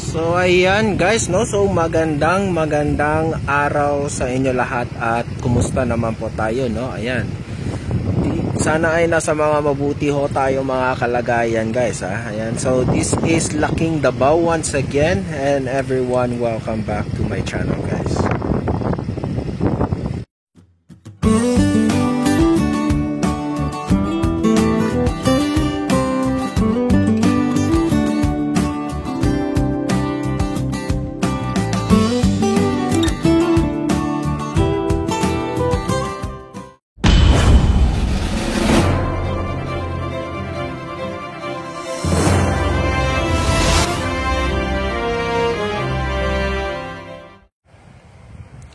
So ayan guys, no, so magandang araw sa inyo lahat at kumusta naman po tayo, no? Ayan, sana ay nasa mga mabuti ho tayo mga kalagayan guys, ha? Ayan, so this is Laking Davao once again, and everyone, welcome back to my channel guys.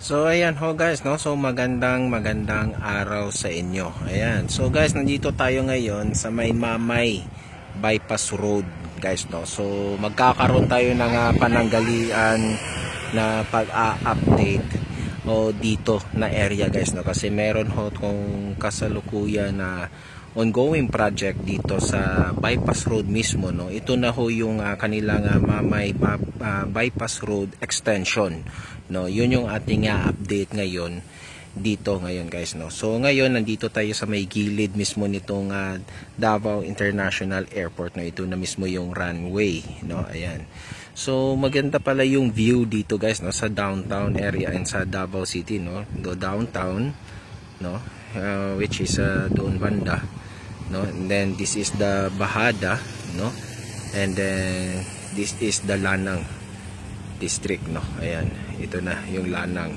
So ayan ho guys, no, so magandang araw sa inyo. Ayan, so guys, nandito tayo ngayon sa may Mamay Bypass Road guys, no. So magkakaroon tayo ng pananggalian na pag-update o dito na area guys, no, kasi meron ho kung kasalukuyan na ongoing project dito sa Bypass Road mismo, no. Ito na ho yung kanilang Mamay Bypass Road extension, no. Yun yung ating update ngayon dito ngayon guys, no. So ngayon nandito tayo sa may gilid mismo nitong Davao International Airport, no. Ito na mismo yung runway, no. Ayan. So maganda pala yung view dito guys, no, sa downtown area and sa Davao City, no. Do downtown, no, which is doon banda, no. And then this is the Bahada, no. And then this is the Lanang district, no. Ayan, ito na yung Lanang.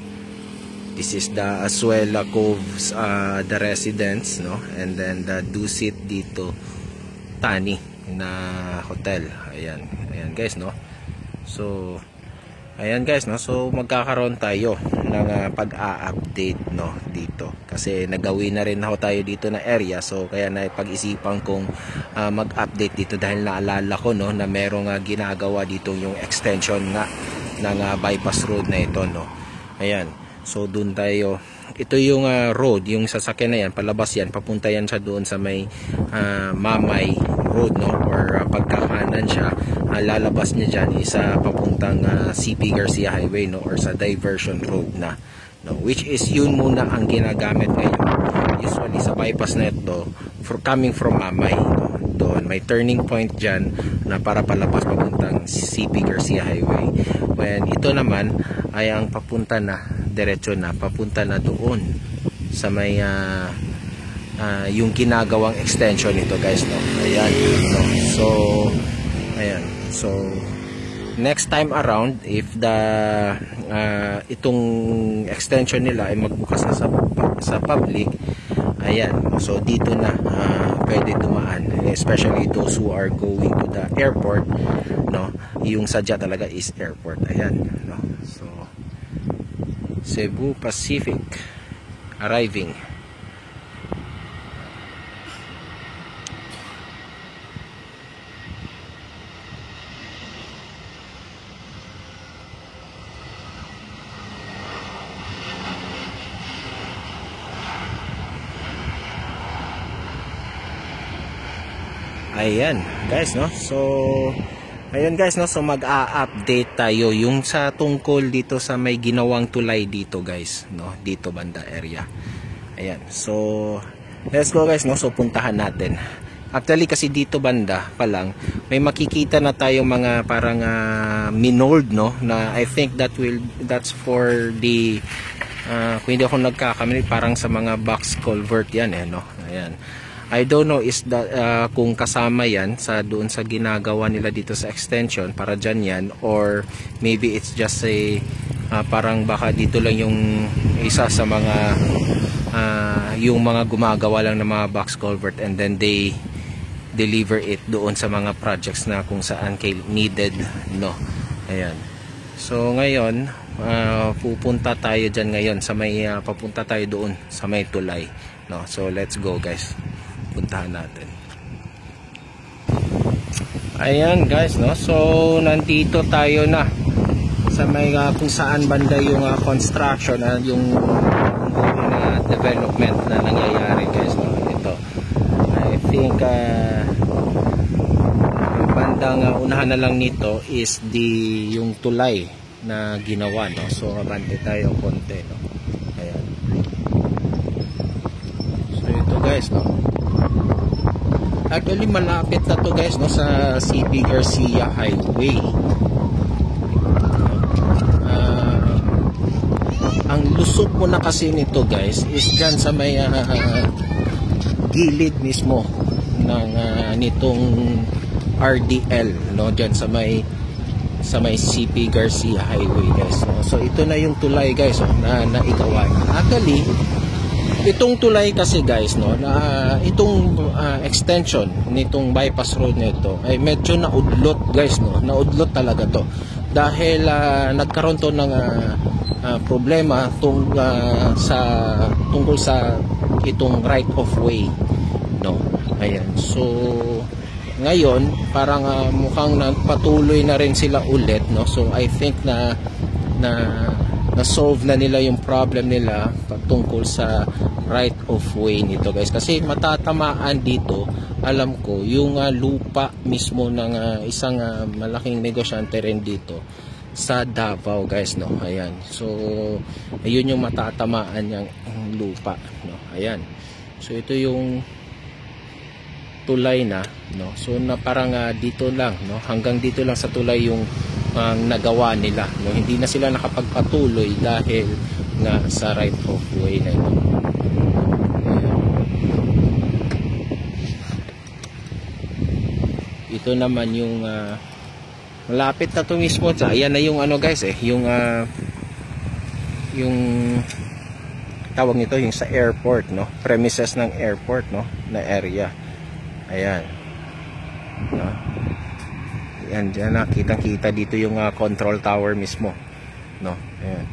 This is the Azuela Coves, the residence, no. And then the Dusit dito Tani na hotel. Ayan, ayan guys, no. So ayan guys, no, so magkakaroon tayo ng pag-a-update, no, dito kasi nagawin na rin ako tayo dito na area, so kaya napag-isipan kong mag-update dito dahil naalala ko, no, na merong ginagawa dito yung extension nga ng bypass road na ito, no. Ayan, so dun tayo, ito yung road, yung sasakyan na yan, palabas yan, papunta yan siya doon sa may Mamay Road, no, or pagkakanan siya, lalabas niya dyan isa papuntang CP Garcia Highway, no, or sa diversion road na, no, which is yun muna ang ginagamit ngayon usually sa bypass na ito coming from Mamay, no. Doon may turning point dyan na para palabas papuntang CP Garcia Highway, when ito naman ay ang papunta na diretso na papunta na doon sa may yung ginagawang extension nito guys, no. Ayan, no. So ayan, so next time around, if the itong extension nila ay magbukas na sa public, ayan, so dito na pwede dumaan, especially those who are going to the airport, no. Yung sadya talaga is airport. Ayan, no. So Cebu Pacific arriving. Ayan guys, no, so ayun guys, no, so mag-a-update tayo yung sa tungkol dito sa may ginawang tulay dito guys, no, dito banda area. Ayan, so let's go guys, no, so puntahan natin. Actually kasi dito banda pa lang may makikita na tayong mga parang minold, no, na I think that's for the kung hindi ako nagkakamali, parang sa mga box culvert yan, no. Ayan, I don't know is that kung kasama yan sa doon sa ginagawa nila dito sa extension para dyan yan, or maybe it's just a parang baka dito lang yung isa sa mga yung mga gumagawa lang ng mga box culvert and then they deliver it doon sa mga projects na kung saan needed, no. Ayan, so ngayon pupunta tayo dyan ngayon sa may papunta tayo doon sa may tulay, no. So let's go guys, puntahan natin. Ayan guys, no, so nandito tayo na sa may kung saan banda yung construction yung development na nangyayari guys, no. Ito I think banda magandang unahan na lang nito is yung tulay na ginawa, no. So abante tayo konti, no. Ayan. So ito guys, no. Actually malapit na to guys, no, sa CP Garcia Highway. Ang lusot mo na kasi nito guys is dyan sa may gilid mismo ng nitong RDL, no, dyan sa may CP Garcia Highway guys, no? So ito na yung tulay guys, no, na naigawa. Actually itong tulay kasi guys, no, na itong extension nitong bypass road nito ay medyo naudlot guys, no. Naudlot talaga to dahil nagkaroon to ng problema tungkol sa itong right of way, no. Ayan. So ngayon parang mukhang patuloy na rin sila ulit, no. So I think na solve na nila yung problem nila patungkol sa right of way nito guys, kasi matatamaan dito, alam ko, yung lupa mismo ng isang malaking negosyante rin dito sa Davao guys, no. Ayan. So ayun yung matatamaan yung lupa, no. Ayan. So ito yung tulay na, no. So na parang dito lang, no, hanggang dito lang sa tulay yung nagawa nila, no. Hindi na sila nakapagpatuloy dahil nga sa right of way na ito. Ito naman yung malapit na to mismo. Ayan na yung ano guys, yung tawag nito yung sa airport, no, premises ng airport, no, na area. Ayan, no. Ayan, dyan nakitang-kita dito yung control tower mismo, no. Ayan.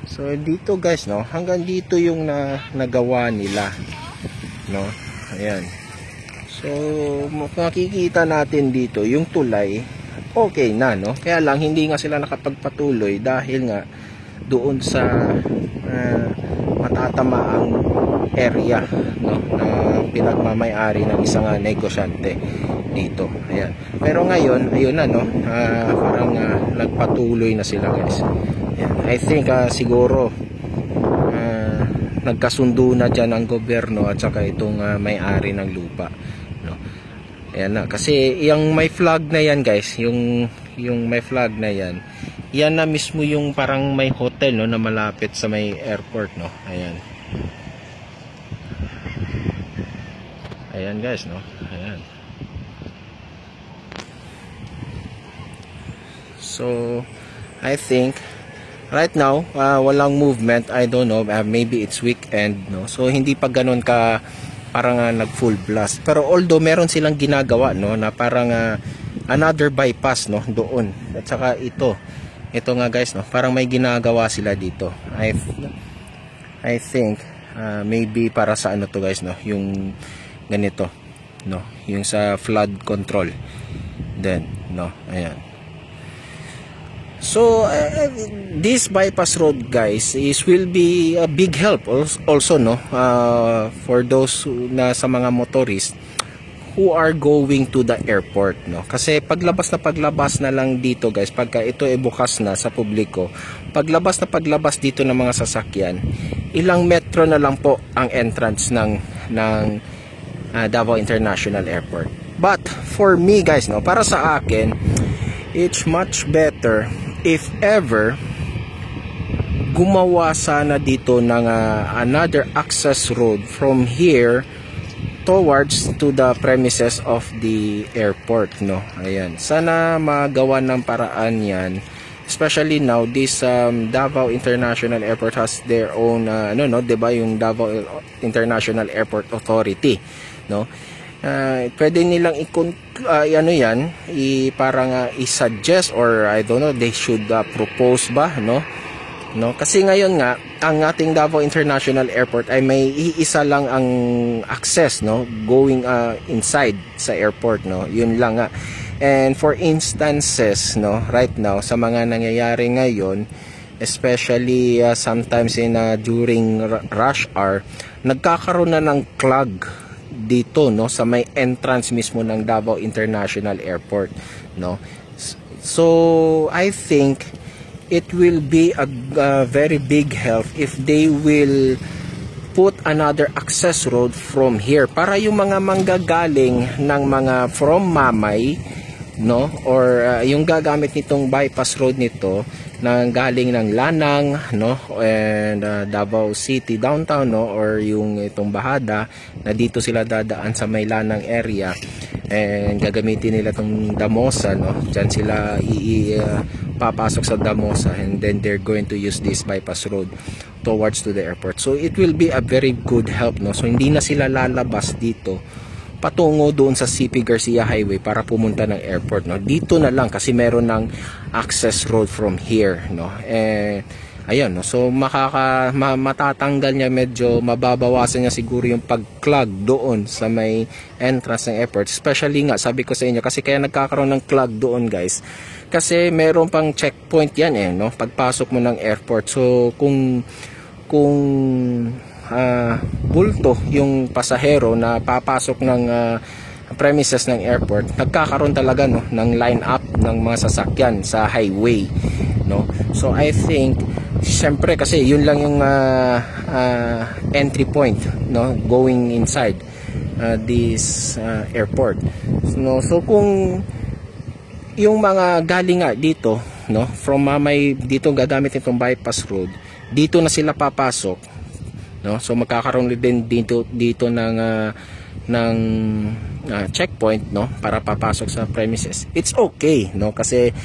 So dito guys, no, hanggang dito yung nagawa nila, no. Ayan. So makikita natin dito yung tulay, okay na, no. Kaya lang hindi nga sila nakapagpatuloy dahil nga doon sa matatamaang area, no, na pinagmamay-ari ng isang negosyante dito. Ayan. Pero ngayon, ayun na, no, parang nagpatuloy na sila guys. Ayan. I think siguro nagkasundo na dyan ang gobyerno at saka itong may-ari ng lupa, no. Ayan na, kasi yung may flag na yan guys, yung may flag na yan, yan na mismo yung parang may hotel, no, na malapit sa may airport, no. Ayan. Ayan guys, no. Ayan. So I think right now walang movement. I don't know, maybe it's weekend, no. So hindi pa ganoon ka parang nag full blast. Pero although meron silang ginagawa, no, na parang another bypass, no, doon. At saka ito nga guys, no, parang may ginagawa sila dito. I think maybe para sa ano to guys, no, yung ganito, no, yung sa flood control then, no. Ayan. So this bypass road guys will be a big help also, no, for those na sa mga motorists who are going to the airport, no. Kasi paglabas na lang dito guys, pagka ito ay bukas na sa publiko, paglabas dito ng mga sasakyan, ilang metro na lang po ang entrance ng Davao International Airport. But for me guys, no, para sa akin, it's much better if ever gumawa sana dito ng another access road from here towards to the premises of the airport, no. Ayan, sana magawa ng paraan yan, especially now this Davao International Airport has their own no, diba, yung Davao International Airport Authority, no. Pwede nilang ano yan, parang i-suggest or I don't know, they should propose ba, no. Kasi ngayon nga ang ating Davao International Airport ay may iisa lang ang access, no, going inside sa airport, no. Yun lang nga. And for instances, no, right now sa mga nangyayari ngayon, especially sometimes in during rush hour, nagkakaroon na ng clog dito, no, sa may entrance mismo ng Davao International Airport, no. So I think it will be a very big help if they will put another access road from here para yung mga manggagaling ng mga from Mamay, no, or yung gagamit nitong bypass road nito na galing ng Lanang, no, and Davao City downtown, no, or yung itong Bahada na dito sila dadaan sa may Lanang area, and gagamitin nila itong Damosa, no, dyan sila papasok sa Damosa, and then they're going to use this bypass road towards to the airport. So it will be a very good help, no. So hindi na sila lalabas dito patungo doon sa CP Garcia Highway para pumunta ng airport, no. Dito na lang kasi meron ng access road from here, no. Ayun, no. So matatanggal niya, medyo mababawasan niya siguro yung pag-clog doon sa may entrance ng airport, especially nga sabi ko sa inyo kasi kaya nagkakaroon ng clog doon, guys, kasi meron pang checkpoint yan, no, pagpasok mo ng airport. So kung bulto yung pasahero na papasok ng premises ng airport, nagkakaroon talaga, no, ng line up ng mga sasakyan sa highway, no. So I think syempre kasi yun lang yung entry point, no, going inside this airport, no. So kung yung mga galing nga dito, no, from Mamay, dito gagamit itong bypass road, dito na sila papasok, no. So magkakaroon din dito ng checkpoint, no, para papasok sa premises. It's okay, no, kasi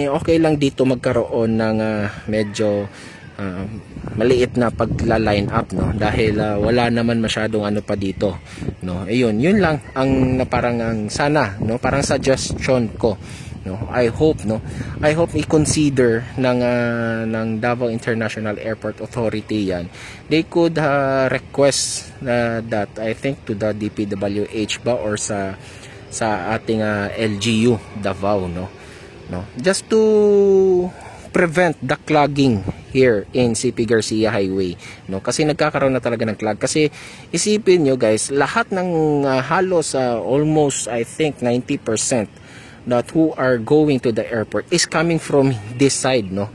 okay lang dito magkaroon ng medyo maliit na pagla-line up, no, dahil wala naman masyadong ano pa dito, no. Ayun, yun lang ang parang ang sana, no, parang suggestion ko, no. I hope i-consider ng Davao International Airport Authority yan. They could request that, I think, to the DPWH ba or sa ating LGU Davao, no, just to prevent the clogging here in CP Garcia Highway, no, kasi nagkakaroon na talaga ng clog. Kasi isipin nyo, guys, lahat ng halos almost I think 90% that who are going to the airport is coming from this side, no,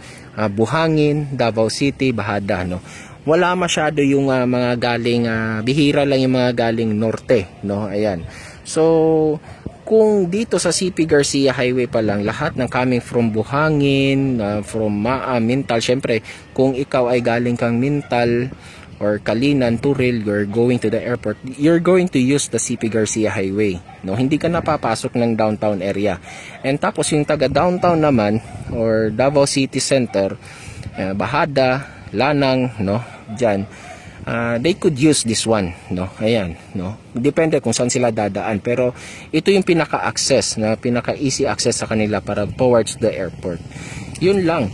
Buhangin, Davao City, Bahada, no. Wala masyado yung mga galing bihira lang yung mga galing norte, no. Ayan, so kung dito sa CP Garcia Highway pa lang, lahat ng coming from Buhangin, from Mintal, syempre kung ikaw ay galing kang Mintal or Kalinan, Turil, you're going to the airport, you're going to use the CP Garcia Highway, no. Hindi ka napapasok ng downtown area. And tapos yung taga downtown naman or Davao City Center, Bahada, Lanang, no, dyan, they could use this one, no. Ayan, no, depende kung saan sila dadaan, pero ito yung pinaka-access, na pinaka-easy access sa kanila para towards the airport. Yun lang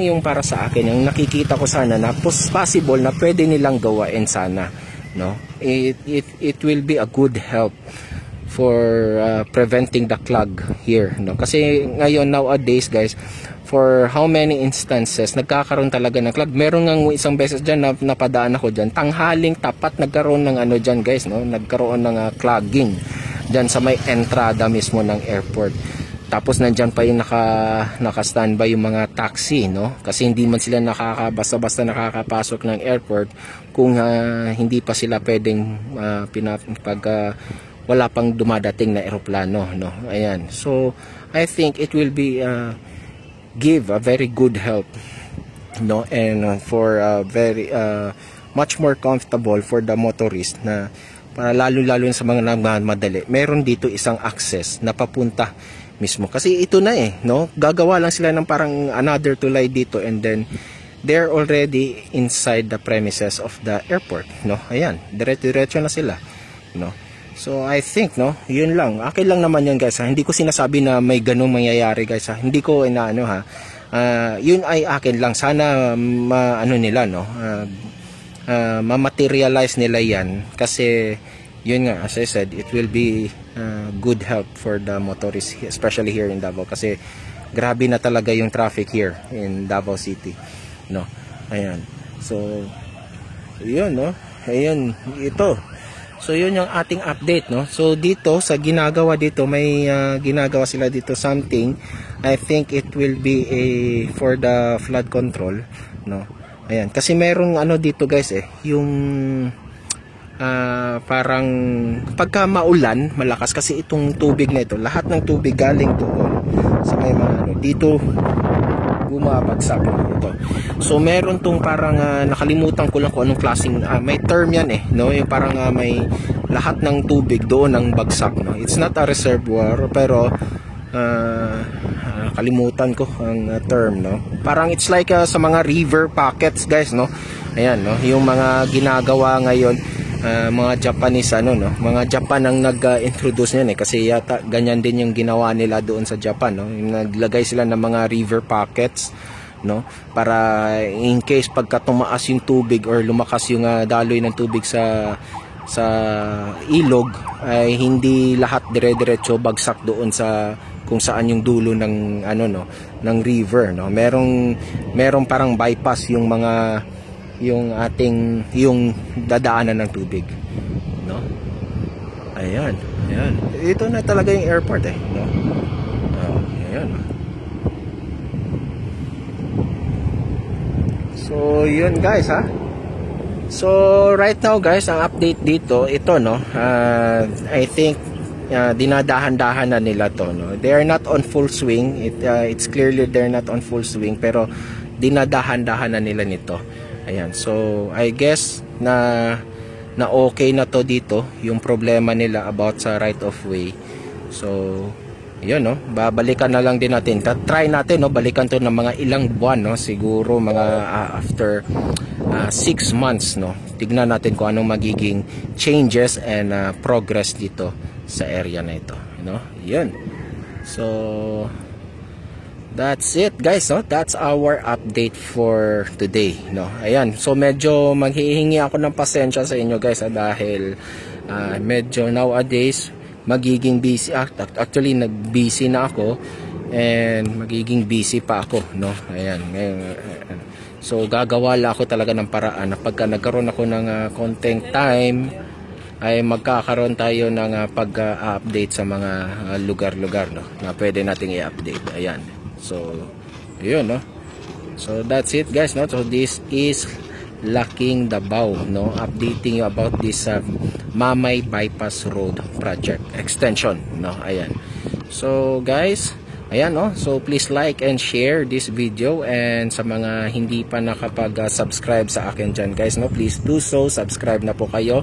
yung para sa akin, yung nakikita ko sana na possible na pwede nilang gawain sana, no. It will be a good help for preventing the clog here, no. Kasi ngayon, nowadays, guys, for how many instances nagkakaroon talaga ng clog. Meron ngang isang beses dyan na napadaan ako dyan, tanghaling tapat nagkaroon ng ano dyan, guys, no, nagkaroon ng clogging dyan sa may entrada mismo ng airport. Tapos nandyan pa yung naka-standby yung mga taxi, no, kasi hindi man sila basta-basta nakakapasok ng airport kung hindi pa sila pwedeng wala pang dumadating na eroplano, no. Ayan, so I think it will be give a very good help, no, and for very much more comfortable for the motorist, na para lalo sa mga nagmamadali, meron dito isang access na papunta mismo. Kasi ito na no, gagawa lang sila ng parang another tulay dito, and then they're already inside the premises of the airport, no. Ayan, diretso na sila, no. So I think, no, yun lang. Akin lang naman yun, guys, ha. Hindi ko sinasabi na may ganung mangyayari, guys, ha. Hindi ko inaano, ha. Yun ay akin lang. Sana ano nila, no, ma-materialize nila yan, kasi yun nga, as I said, it will be good help for the motorists, especially here in Davao, kasi grabe na talaga yung traffic here in Davao City, no. Ayan, so yun, no, ayan, ito. So yun yung ating update, no. So dito sa ginagawa dito, may ginagawa sila dito something. I think it will be for the flood control, no. Ayan, kasi merong ano dito guys yung parang pagka maulan, malakas kasi itong tubig na ito, lahat ng tubig galing doon sa may mga ano dito bumabagsak ito. So meron tong parang nakalimutan ko lang kung anong klaseng may term yan no, yung parang may lahat ng tubig doon ang bagsak, no. It's not a reservoir pero kalimutan ko ang term, no. Parang it's like sa mga river pockets guys, no. Ayan, no, yung mga ginagawa ngayon mga Japanese no, mga Japan ang nag-introduce niyan kasi yata ganyan din yung ginawa nila doon sa Japan, no. Naglagay sila ng mga river pockets, no, para in case pagka tumaas yung tubig or lumakas yung daloy ng tubig sa ilog ay hindi lahat dire-diretso bagsak doon sa kung saan yung dulo ng ano, no, ng river, no. Merong parang bypass yung mga yung ating yung dadaanan ng tubig, no. Ayan, ayan, ito na talaga yung airport no. Ayan. So yun guys so right now guys, ang update dito ito, no. I think dinadahan-dahan na nila to, no. They are not on full swing. It's clearly they're not on full swing pero dinadahan-dahan na nila nito. Ayan, so I guess na okay na to dito yung problema nila about sa right of way. So yun, no, babalikan na lang din natin, try natin, no, balikan to ng mga ilang buwan, no, siguro mga after 6 months, no, tignan natin kung anong magiging changes and progress dito sa area na ito, no. Yun, so that's it guys, no. That's our update for today, no. Ayan, so medyo maghihingi ako ng pasensya sa inyo guys dahil medyo nowadays magiging busy, actually nag-busy na ako and magiging busy pa ako, no. Ayan, ngayon so gagawa lang ako talaga ng paraan na pagka nagkaroon ako ng konting time ay magkakaroon tayo ng pag-update sa mga lugar-lugar, no, na pwede nating i-update. Ayan. So, yun, no. So, that's it, guys, no. So, this is Laking Davao, no. Updating you about this Mamay Bypass Road Project Extension, no. Ayan. So, guys, ayan, no. So, please like and share this video, and sa mga hindi pa nakapag-subscribe sa akin dyan, guys, no, please do so. Subscribe na po kayo.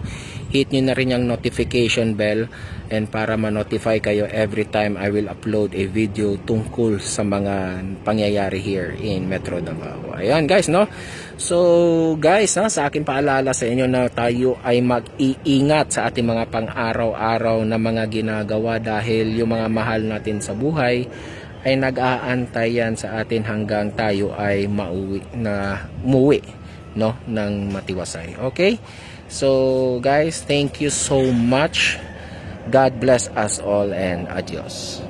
Hit nyo na rin yung notification bell and para ma-notify kayo every time I will upload a video tungkol sa mga pangyayari here in Metro Davao. Ayan guys, no. So guys, sa akin paalala sa inyo na tayo ay mag-iingat sa ating mga pang-araw-araw na mga ginagawa dahil yung mga mahal natin sa buhay ay nag-aantay yan sa atin hanggang tayo ay umuwi, no, ng matiwasay. Okay? So guys, thank you so much. God bless us all and adios.